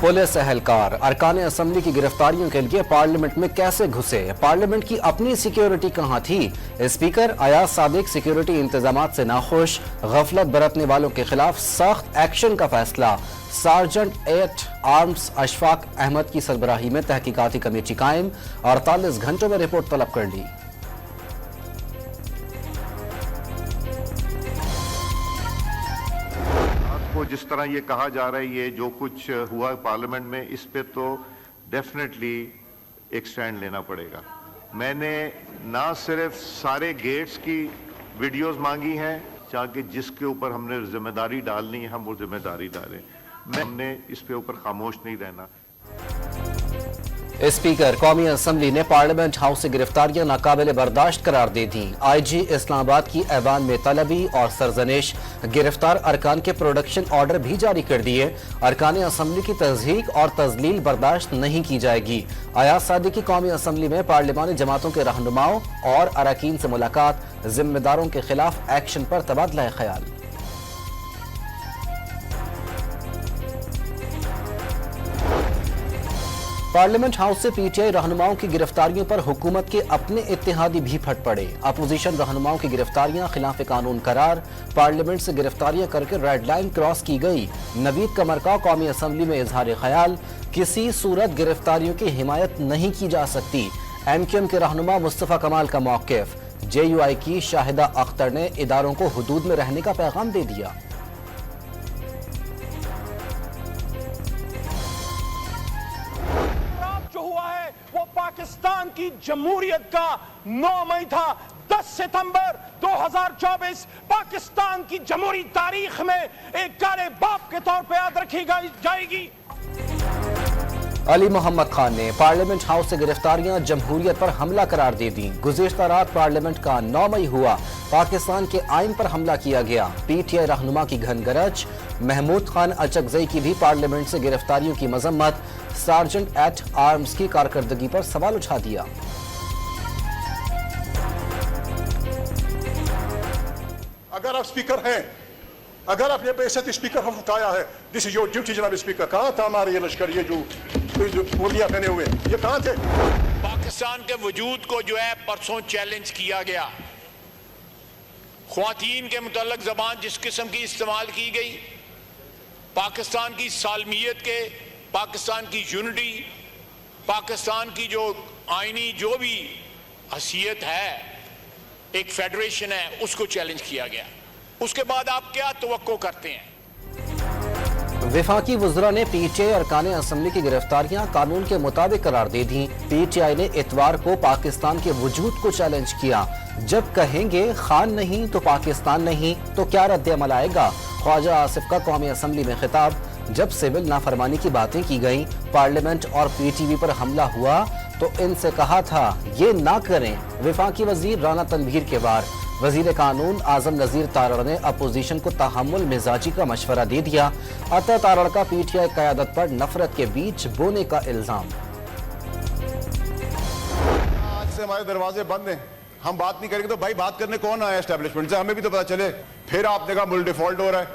Police एहलकार अरकान assembly की गिरफ्तारियों के लिए पार्लियामेंट में कैसे घुसे? पार्लियामेंट की अपनी सिक्योरिटी कहां थी? स्पीकर अयाज सादिक सिक्योरिटी इंतजामात से नाखुश, गफलत बरतने वालों के खिलाफ सख्त एक्शन का फैसला। Sergeant at arms Ashfaq Ahmad की सरबराही में तहकीकाती कमेटी कायम, 48 घंटों में रिपोर्ट तलब कर ली। को जिस तरह ये कहा जा रहा है ये जो कुछ हुआ पार्लियामेंट में, इस पे तो डेफिनेटली एक स्टैंड लेना पड़ेगा। मैंने ना सिर्फ सारे गेट्स की वीडियोस मांगी हैं ताकि जिसके ऊपर हमने जिम्मेदारी डालनी है हम वो जिम्मेदारी डालें। हमने इस पे ऊपर खामोश नहीं रहना। स्पीकर कौमी असम्बली ने पार्लियामेंट हाउस से गिरफ्तारियां नाकाबिले बर्दाश्त करार दे दी। IG इस्लामाबाद की ऐवान में तलबी और सरजनिश, गिरफ्तार अरकान के प्रोडक्शन ऑर्डर भी जारी कर दिए। अरकान असम्बली की तज़हीक और तजलील बर्दाश्त नहीं की जाएगी। अयाज सादिक की कौमी असम्बली में पार्लिमानी जमातों के रहनुमाओं और अरकान से मुलाकात, जिम्मेदारों के खिलाफ एक्शन पर तबादला ख्याल। पार्लियामेंट हाउस से PTI रहनुमाओं की गिरफ्तारियों पर हुकूमत के अपने इत्तेहादी भी फट पड़े। अपोजिशन रहनुमाओं की गिरफ्तारियां खिलाफ कानून करार, पार्लियामेंट से गिरफ्तारियां करके रेड लाइन क्रॉस की गई। नवीद कमर का कौमी असम्बली में इजहार ख्याल, किसी सूरत गिरफ्तारियों की हिमायत नहीं की जा सकती। MQM के रहनुमा मुस्तफा कमाल का मौक़िफ़, JUI की शाहिदा अख्तर ने इदारों को हुदूद में रहने का पैगाम दे दिया। पाकिस्तान की जमहूरियत का 9 मई था। 10 सितंबर 2024 पाकिस्तान की जमहूरी तारीख में एक काले बाप के तौर पर याद रखी जाएगी। अली मोहम्मद खान ने पार्लियामेंट हाउस से गिरफ्तारियां जमहूरियत पर हमला करार दे दी। गुज़िश्ता रात पार्लियामेंट का 9 मई हुआ, पाकिस्तान के आइन पर हमला किया गया। PTI रहनुमा की घनगरज, महमूद खान अचकजई की भी पार्लियामेंट से गिरफ्तारियों की मजम्मत, सार्जेंट एट आर्म्स की कारकर्दगी पर सवाल उठा दिया। अगर आप स्पीकर हैं, अगर आपने बेइज्जती स्पीकर को उठाया है, दिस इज योर ड्यूटी जनाब स्पीकर। कहां था हमारे ये लश्कर, ये जो मुर्गियां पहने हुए, ये कहां थे? पाकिस्तान के वजूद को जो है परसों चैलेंज किया गया। ख्वातीन के मुतल्लक जबान जिस किस्म की इस्तेमाल की गई, पाकिस्तान की सालमियत के, पाकिस्तान की यूनिटी, पाकिस्तान की जो आईनी जो भी हैसियत है, एक फेडरेशन है, उसको चैलेंज किया गया। उसके बाद आप क्या तवक्को करते हैं? वफाकी वज़रा ने PTI अरकान असम्बली की गिरफ्तारियां कानून के मुताबिक करार दे दी। PTI ने इतवार को पाकिस्तान के वजूद को चैलेंज किया। जब कहेंगे खान नहीं तो पाकिस्तान नहीं तो क्या रद्द अमल आएगा? ख्वाजा आसिफ का कौमी असम्बली में खिताब, जब सिविल नाफरमानी की बातें की गई, पार्लियामेंट और PTV पर हमला हुआ तो इनसे कहा था ये ना करें। वफाकी वजीर राना तनवीर के वार, वजीर कानून आजम नजीर तारड़ ने अपोजिशन को तहम्मुल मिजाजी का मशवरा दे दिया। अता तारड़ का PTI क़यादत पर नफरत के बीच बोने का इल्जाम। आज से हमारे दरवाजे बंद हैं, हम बात नहीं करेंगे तो भाई बात करने कौन आया एस्टेब्लिशमेंट से? हमें भी तो पता चले। फिर आपने कहा मुल्क डिफॉल्ट हो रहा है,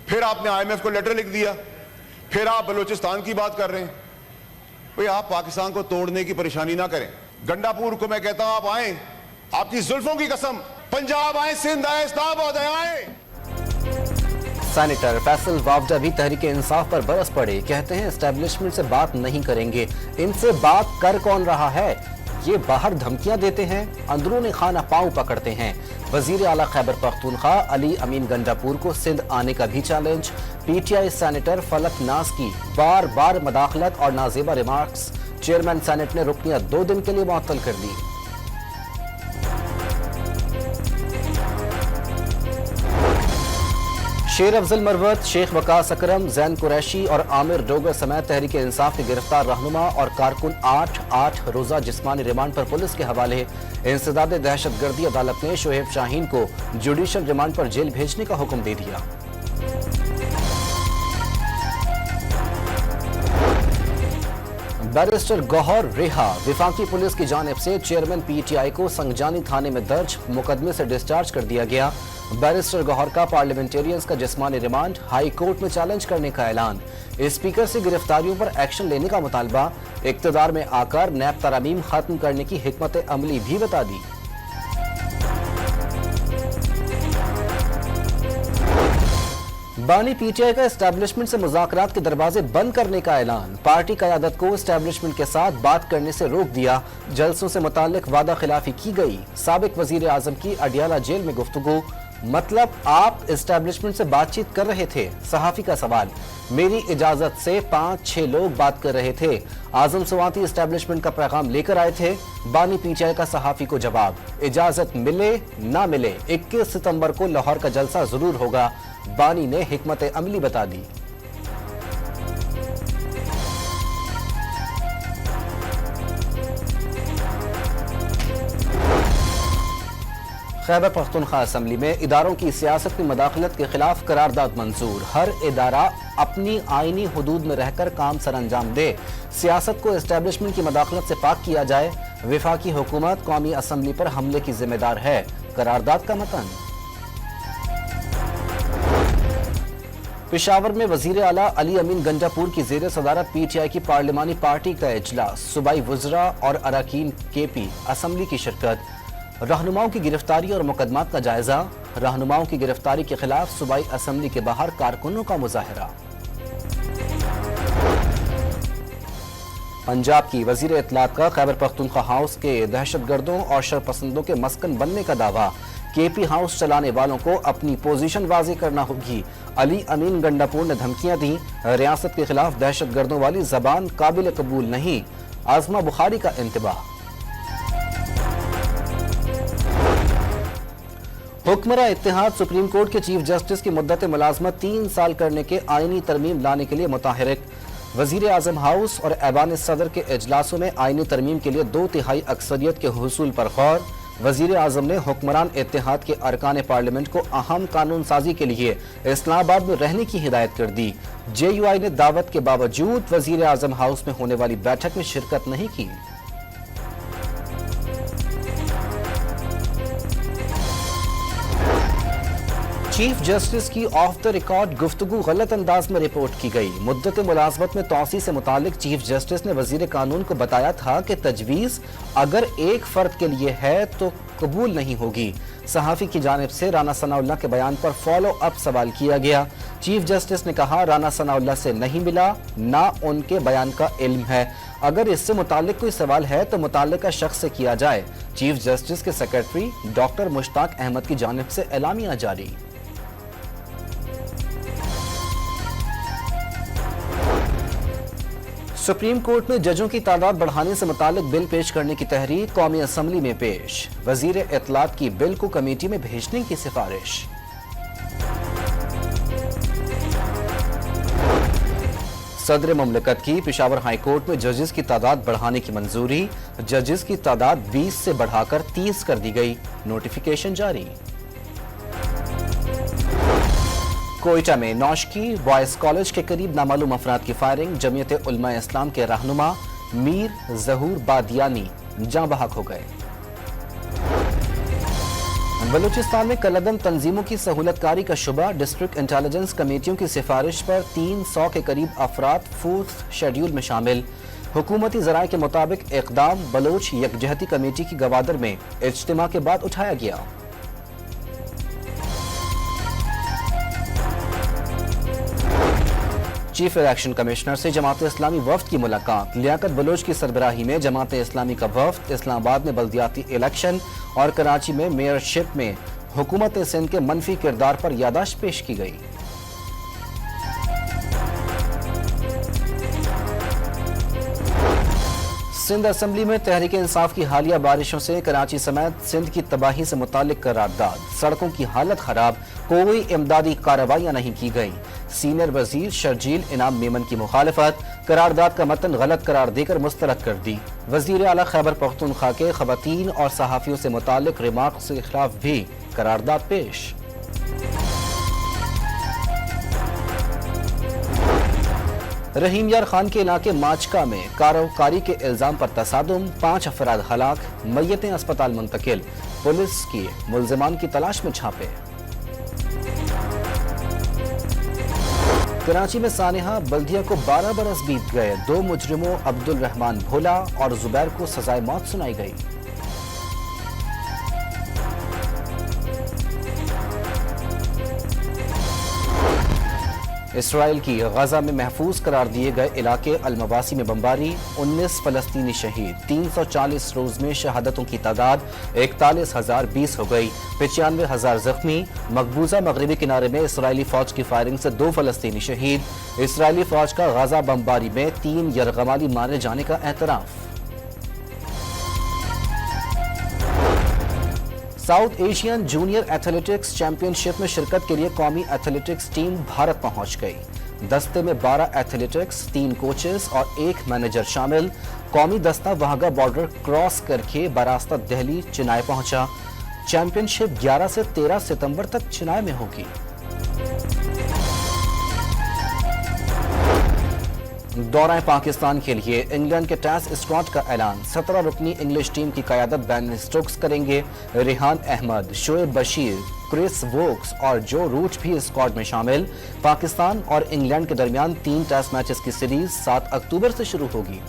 फिर आपने IMF को लेटर लिख दिया, फिर आप बलूचिस्तान की बात कर रहे हैं। भाई आप पाकिस्तान को तोड़ने की परेशानी ना करें। गंडापुर को मैं कहता हूं आप आए, आपकी जुल्फों की कसम, पंजाब आए, सिंध आए, इस्लामाबाद आए। सेनेटर फैसल वावडा भी तहरीक इंसाफ पर बरस पड़े, कहते हैं एस्टेब्लिशमेंट से बात नहीं करेंगे। इनसे बात कर कौन रहा है? ये बाहर धमकियां देते हैं, अंदरूनी खाना पांव पकड़ते हैं। वजीर आला खैबर पख्तूनख्वा अली अमीन गंडापुर को सिंध आने का भी चैलेंज। PTI सेनेटर फलक नाज की बार बार मदाखलत और नाजेबा रिमार्क्स, चेयरमैन सेनेट ने रुकनियां 2 दिन के लिए मुअत्तल कर दी। शेर अफजल मरवत, शेख वकास अकरम, जैन कुरैशी और आमिर डोगर समेत तहरीक इंसाफ के गिरफ्तार रहनुमा और कारकुन 8 रोजा जिस्मानी रिमांड पर पुलिस के हवाले। इंसदाद दहशतगर्दी अदालत ने शोएब शाहीन को जुडिशल रिमांड पर जेल भेजने का हुक्म दे दिया। बैरिस्टर गौहर रिहा, वफाकी पुलिस की जानिब से चेयरमैन PTI को संगजानी थाने में दर्ज मुकदमे से डिस्चार्ज कर दिया गया। बैरिस्टर गौहर का पार्लियामेंटेरियंस का जिस्मानी रिमांड हाई कोर्ट में चैलेंज करने का ऐलान। स्पीकर से गिरफ्तारियों पर एक्शन लेने का मुतालबा। इक्तदार में आकर नैब तरामीम खत्म करने की हिकमत अमली भी बता दी। बानी पीटीआई का एस्टैब्लिशमेंट से मुज़ाकरात के दरवाजे बंद करने का ऐलान। पार्टी क़यादत को एस्टैब्लिशमेंट के साथ बात करने से रोक दिया। जलसों से मुताल्लिक वादा खिलाफी की गई। साबिक वजीर आजम की अडियाला जेल में गुफ्तगू। मतलब आप एस्टैब्लिशमेंट से बातचीत कर रहे थे? सहाफी का सवाल। मेरी इजाजत से 5-6 लोग बात कर रहे थे। आजम सवाती एस्टैब्लिशमेंट का पैगाम लेकर आए थे। बानी पीटीआई का सहाफी को जवाब। इजाजत मिले ना मिले 21 सितंबर को लाहौर का जलसा जरूर होगा। बानी ने हिकमत अमली बता दी। खैबर पख्तूनख्वा असम्बली में इदारों की सियासत में मदाखलत के खिलाफ करारदाद मंजूर। हर इदारा अपनी आईनी हुदूद में रहकर काम सरअंजाम दे। सियासत को एस्टैब्लिशमेंट की मदाखलत से पाक किया जाए। विफाकी हुकूमत कौमी असम्बली पर हमले की जिम्मेदार है। करारदाद का मतन। पेशावर में वजीर आला अली अमीन गंजापुर की जेर सदारत पीटीआई की पार्लिमानी पार्टी का इजलास। सूबाई वज़रा और अरकान केपी असम्बली की शिरकत। रहनुमाओं की गिरफ्तारी और मुकदमात का जायजा। रहनुमाओं की गिरफ्तारी के खिलाफ सूबाई असम्बली के बाहर कारकुनों का मुजाहरा। पंजाब की वजीर इत्तलात का खैबर पख्तूनख्वा हाउस के दहशतगर्दों और शरपसंदों के मस्कन बनने का दावा। केपी हाउस चलाने वालों को अपनी पोजीशन वाज़ेह करना होगी। अली अमीन गंडापुर ने धमकियां दी। रियासत के खिलाफ दहशतगर्दों वाली जबान काबिल कबूल नहीं। आजमा बुखारी का इंतबाह। हुक्मरान इत्तेहाद सुप्रीम कोर्ट के चीफ जस्टिस की मुद्दत मुलाजमत 3 साल करने के आईनी तरमीम लाने के लिए मुताहरिक। वजीर आजम हाउस और ऐवान सदर के इजलासों में आईनी तरमीम के लिए 2/3 अक्सरियत के हुसूल पर गौर। वजीर आजम ने हुक्मरान इत्तेहाद के अरकान पार्लियामेंट को अहम कानून साजी के लिए इस्लामाबाद में रहने की हिदायत कर दी। JUI ने दावत के बावजूद वजीर आजम हाउस में होने वाली बैठक में शिरकत नहीं की। चीफ जस्टिस की ऑफ द रिकॉर्ड गुफ्तगू गलत अंदाज में रिपोर्ट की गई। मुद्दत मुलाजमत में तौसी से मुतालिक चीफ जस्टिस ने वजीर कानून को बताया था कि तजवीज़ अगर एक फर्द के लिए है तो कबूल नहीं होगी। सहाफ़ी की जानिब से राना सनाउल्लाह के बयान पर फॉलो अप सवाल किया गया। चीफ जस्टिस ने कहा राना सनाउल्लाह से नहीं मिला, ना उनके बयान का इल्म है। अगर इससे मुतालिक कोई सवाल है तो मुताल्लिका शख्स से किया जाए। चीफ जस्टिस के सेक्रेटरी डॉक्टर मुश्ताक अहमद की जानिब से एलामिया जारी। सुप्रीम कोर्ट में जजों की तादाद बढ़ाने से मुतालिक बिल पेश करने की तहरीक कौमी असम्बली में पेश। वजीर इत्तलात की बिल को कमेटी में भेजने की सिफारिश। सदर मुमलिकत की पेशावर हाई कोर्ट में जजेस की तादाद बढ़ाने की मंजूरी। जजेस की तादाद 20 से बढ़ाकर 30 कर दी गई। नोटिफिकेशन जारी। कोयटा में नौशकी बॉयज कॉलेज के करीब नामालूम अफराद की फायरिंग। जमीयत उलमा इस्लाम के रहनुमा मीर जहूर बादियानी जाँ बहक हो गए। बलूचिस्तान में कलअदम तंजीमों की सहूलतकारी का शुबा। डिस्ट्रिक्ट इंटेलिजेंस कमेटियों की सिफारिश पर 300 के करीब अफराद 4th शेड्यूल में शामिल। हुकूमती ज़राए के मुताबिक इक़दाम बलोच यकजहती कमेटी की गवादर में इज्तिमा के बाद उठाया गया। चीफ इलेक्शन कमिश्नर से जमात इस्लामी वफ्द की मुलाकात। लियाकत बलोच की सरबराही में जमात इस्लामी का वफ्द इस्लामाबाद में बल्दियाती इलेक्शन और कराची में मेयरशिप में हुकूमत सिंध के मनफी किरदार पर यादाश्त पेश की गई। सिंध असम्बली में तहरीक इंसाफ की हालिया बारिशों से कराची समेत सिंध की तबाही से मुतालिक करारदाद। सड़कों की हालत खराब, कोई इमदादी कार्रवाइयां नहीं की गई। सीनियर वजीर शर्जील इनाम मेमन की मुखालफत। करारदाद का मतन गलत करार देकर मुस्तरद कर दी। वजीर आला खैबर पख्तूनख्वा के खवातीन और सहाफियों से मुतालिक रिमार्क्स के खिलाफ भी करारदाद पेश। रहीम यार खान के इलाके माचका में कारोकारी के इल्जाम पर तसादुम। 5 अफराद हलाक, मैयतें अस्पताल मुंतकिल। पुलिस की मुल्जिमान की तलाश में छापे। कराची में सानेहा बल्दिया को 12 बरस बीत गए। 2 मुजरिमों अब्दुल रहमान भोला और जुबैर को सजाए मौत सुनाई गई। इसराइल की गजा में महफूज करार दिए गए इलाके अलमवासी में बमबारी, 19 फलस्तीनी शहीद, 340 रोज में शहादतों की तादाद 41,020 हो गई, 95,000 जख्मी। मकबूजा मगरबी किनारे में इसराइली फौज की फायरिंग से 2 फलस्तीनी शहीद। इसराइली फौज का गजा बमबारी में 3 यरगमाली मारे जाने का एतराफ। South Asian junior athletics championship में शिरकत के लिए कौमी एथलेटिक्स टीम भारत पहुंच गई। दस्ते में 12 एथलेटिक्स, 3 कोचेस और 1 मैनेजर शामिल। कौमी दस्ता वाहगा बॉर्डर क्रॉस करके बरास्ता दिल्ली चिनाई पहुंचा। चैंपियनशिप 11 से 13 सितंबर तक चिनाई में होगी। दौरा पाकिस्तान के लिए इंग्लैंड के टेस्ट स्क्वाड का ऐलान। 17 रुकनी इंग्लिश टीम की क़यादत बेन स्टोक्स करेंगे। रेहान अहमद, शोएब बशीर, क्रिस वोक्स और जो रूट भी स्क्वाड में शामिल। पाकिस्तान और इंग्लैंड के दरमियान 3 टेस्ट मैचेस की सीरीज 7 अक्टूबर से शुरू होगी।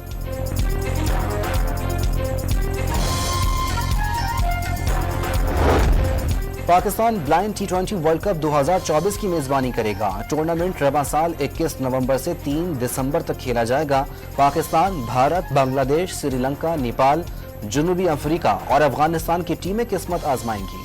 Pakistan blind T20 world cup 2024 की मेजबानी करेगा। टूर्नामेंट रवां साल 21 नवंबर से 3 दिसंबर तक खेला जाएगा। पाकिस्तान, भारत, बांग्लादेश, श्रीलंका, नेपाल, जनूबी अफ्रीका और अफगानिस्तान की टीमें किस्मत आजमाएंगी।